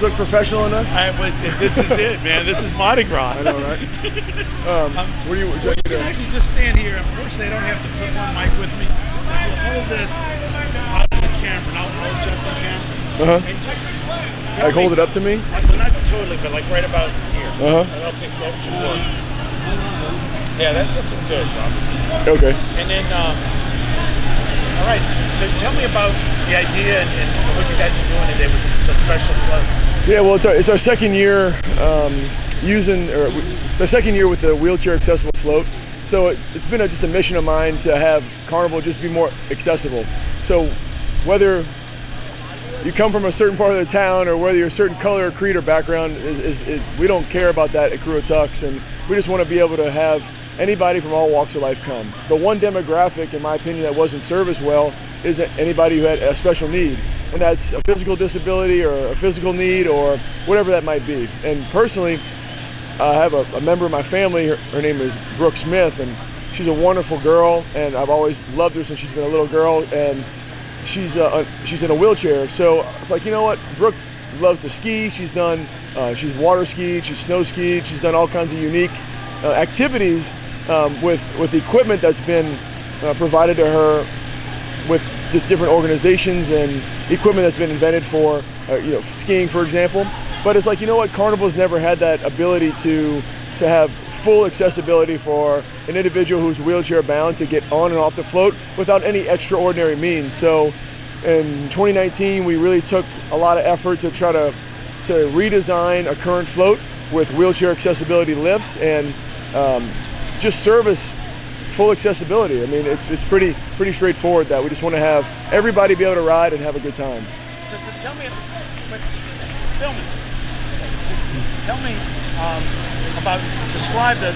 this look professional enough? This is it, man. This is Mardi Gras. I know, right? What do you well, you can actually just stand here. Unfortunately, I don't have to put one mic with me. We'll hold this out of the camera, and I'll adjust the camera. And just like hold it up to me? Well, not totally, but like right about here. And I'll pick that should work. Yeah, that's looking good, Robert. Okay. And then, all right, so tell me about the idea and what you guys are doing today with the special float. Yeah, well, it's our second year it's our second year with the wheelchair accessible float. So it's been just a mission of mine to have Carnival just be more accessible. So whether you come from a certain part of the town or whether you're a certain color or creed or background, we don't care about that at Crew of Tux, and we just want to be able to have anybody from all walks of life come. The one demographic, in my opinion, that wasn't serviced well is anybody who had a special need, and that's a physical disability or a physical need or whatever that might be. And personally, I have a member of my family, her name is Brooke Smith, and she's a wonderful girl, and I've always loved her since she's been a little girl, and she's in a wheelchair. So it's like, you know what, Brooke loves to ski. She's water skied, she's snow skied, she's done all kinds of unique activities with equipment that's been provided to her with just different organizations and equipment that's been invented for skiing, for example. But it's like, you know what, Carnival's never had that ability to have full accessibility for an individual who's wheelchair bound to get on and off the float without any extraordinary means. So in 2019, we really took a lot of effort to try to redesign a current float with wheelchair accessibility lifts and just service full accessibility. I mean, it's pretty straightforward that we just want to have everybody be able to ride and have a good time. So tell me, film it. Tell me describe the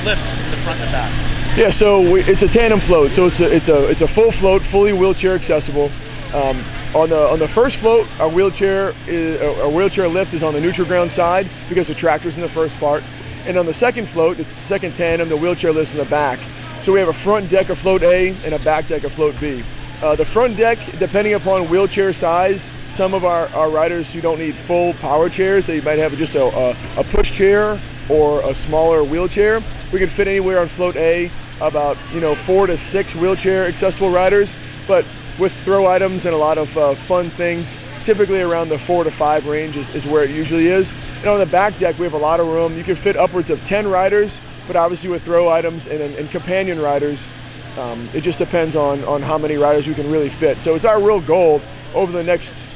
lifts in the front and the back. Yeah, so it's a tandem float, so it's a full float, fully wheelchair accessible. On the first float, our wheelchair lift is on the neutral ground side because the tractor's in the first part, and on the second float, the second tandem, the wheelchair lift's in the back. So we have a front deck of float A and a back deck of float B. The front deck, depending upon wheelchair size, some of our riders who don't need full power chairs, they might have just a push chair or a smaller wheelchair. We can fit anywhere on float A about 4 to 6 wheelchair accessible riders, but with throw items and a lot of fun things, typically around the 4 to 5 range is where it usually is. And on the back deck, we have a lot of room. You can fit upwards of 10 riders, but obviously with throw items and companion riders, it just depends on how many riders we can really fit. So it's our real goal over the next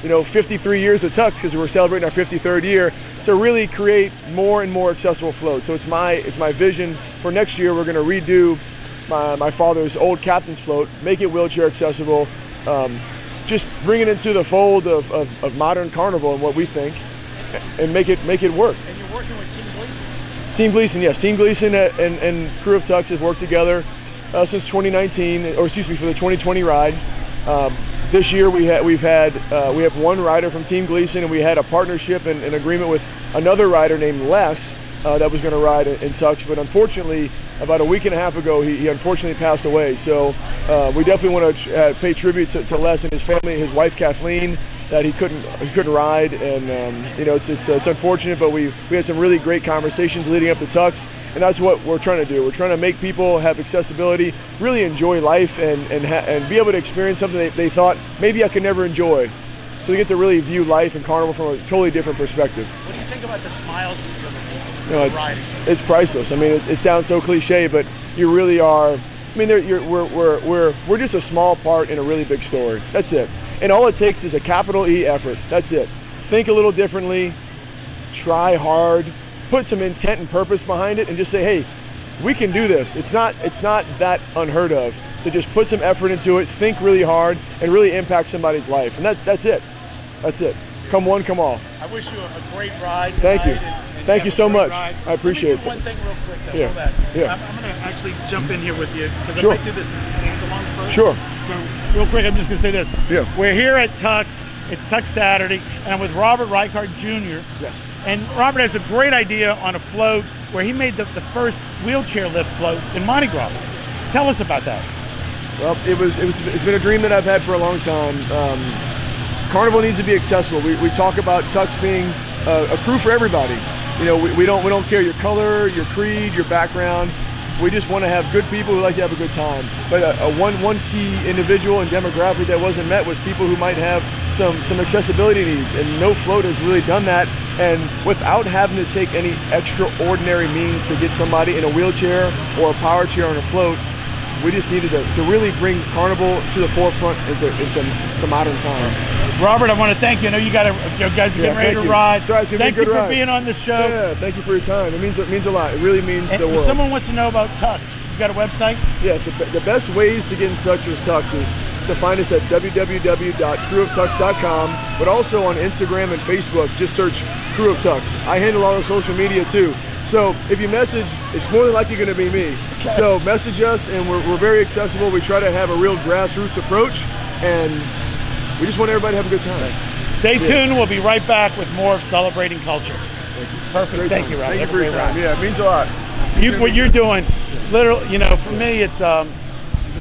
53 years of Tux, because we're celebrating our 53rd year, to really create more and more accessible floats. So it's my vision for next year. We're going to redo my father's old captain's float, make it wheelchair accessible, just bring it into the fold of modern Carnival and what we think, and make it work. And you're working with Team Gleason? Team Gleason, yes. Team Gleason and Crew of Tux have worked together since 2019, or excuse me, for the 2020 ride. This year we have one rider from Team Gleason, and we had a partnership and an agreement with another rider named Les that was going to ride in Tux, but unfortunately about a week and a half ago he unfortunately passed away. So we definitely want to pay tribute to Les and his family, his wife Kathleen, that he couldn't ride, and it's unfortunate, but we had some really great conversations leading up to Tux, and that's what we're trying to do. We're trying to make people have accessibility, really enjoy life, and be able to experience something they thought maybe I could never enjoy. So we get to really view life and Carnival from a totally different perspective. What do you think about the smiles you see on the riding? It's priceless. I mean, it sounds so cliche, but you really are. I mean, we're just a small part in a really big story. That's it. And all it takes is a capital E effort. That's it. Think a little differently, try hard, put some intent and purpose behind it, and just say, hey, we can do this. It's not that unheard of to just put some effort into it, think really hard, and really impact somebody's life. And that's it. That's it. Come one, come all. I wish you a great ride tonight. Thank you. Thank you so much. Ride. I appreciate it. One thing real quick, though. Yeah. I'm going to actually jump in here with you, because Sure. I might do this as a standalone first. Sure. So real quick, I'm just going to say this. Yeah. We're here at Tux. It's Tux Saturday, and I'm with Robert Reichert Jr. Yes. And Robert has a great idea on a float where he made the first wheelchair lift float in Mardi Gras. Tell us about that. Well, it's been a dream that I've had for a long time. Carnival needs to be accessible. We talk about Tux being a crew for everybody. You know, we don't care your color, your creed, your background. We just want to have good people who like to have a good time. But one key individual and demographic that wasn't met was people who might have some accessibility needs, and no float has really done that. And without having to take any extraordinary means to get somebody in a wheelchair or a power chair on a float, we just needed to really bring Carnival to the forefront into modern times. Robert, I want to thank you. I know you guys are getting ready to ride. Thank you for being on the show. Yeah, thank you for your time. It means a lot. It really means the world. If someone wants to know about Tux, you got a website? Yeah, so the best ways to get in touch with Tux is to find us at www.crewoftux.com, but also on Instagram and Facebook. Just search Crew of Tux. I handle all the social media too. So if you message, it's more than likely going to be me. Okay. So message us, and we're very accessible. We try to have a real grassroots approach, and we just want everybody to have a good time. Stay tuned. We'll be right back with more of Celebrating Culture. Perfect. Thank you, Rob. Thank you for your time. Yeah, it means a lot. What you're doing, literally, for me, it's